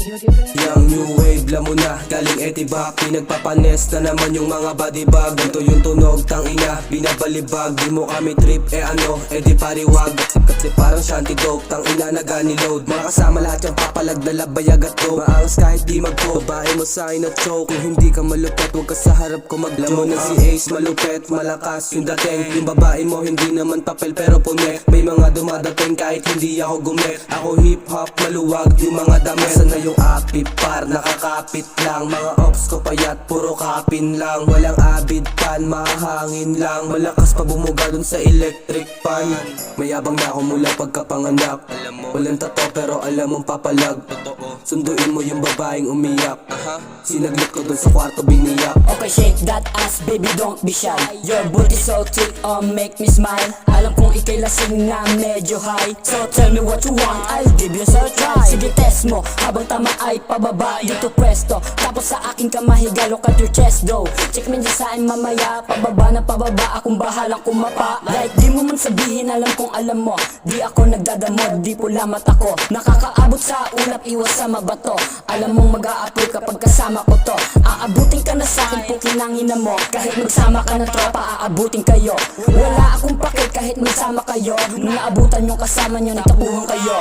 Yang new wave, lamo na, galing etibak. Pinagpapanes na naman yung mga body bag. Ganto yung tunog, tangina, binabalibag. Di mo kami trip, ano, di pariwag. Kasi parang shanty dope, tangina na gani load. Mga kasama lahat yung papalag, dala bayag at dope. Maangas kahit di mag-go, babae mo sa akin at choke. Kung hindi ka malupet, huwag ka sa harap ko mag-joke. Lamo na si Ace, malupet, malakas yung dating. Yung babae mo hindi naman papel pero pumek. May mga dumadating kahit hindi ako gumet. Ako hip hop, maluwag yung mga damit. Sana yung apip par, nakakapit lang. Mga ops ko payat, puro kapin lang. Walang abid pan, mahangin lang. Malakas pa bumuga dun sa electric pan. Mayabang na ako mula pagkapanganak. Walang tato pero alam mong papalag. Sunduin mo yung babaeng umiyak. Sinaglit ko dun sa kwarto biniyak. Okay, shake that ass, baby, don't be shy. Your booty so thick, make me smile. Alam kong ikay lasing na medyo high. So tell me what you want, I'll give you a try. Sige, test mo, habang tama ay pababa. Dito presto, tapos sa akin ka mahiga. Look at your chest though. Check me dyan sa akin mamaya. Pababa na pababa, akong bahalang kumapa. Like di mo man sabihin, alam kong alam mo. Di ako nagdadamod, di pula mata ko. Nakakaabot sa ulap, iwas sa mabato. Alam mong mag-a-approve kapag kasama ko to. Aabutin ka na sa'kin, pukinangin na mo. Kahit magsama ka ng tropa, aabutin kayo. Wala akong pake kahit magsama kayo. Nung naabutan yung kasama nyo, nagtapuhan kayo.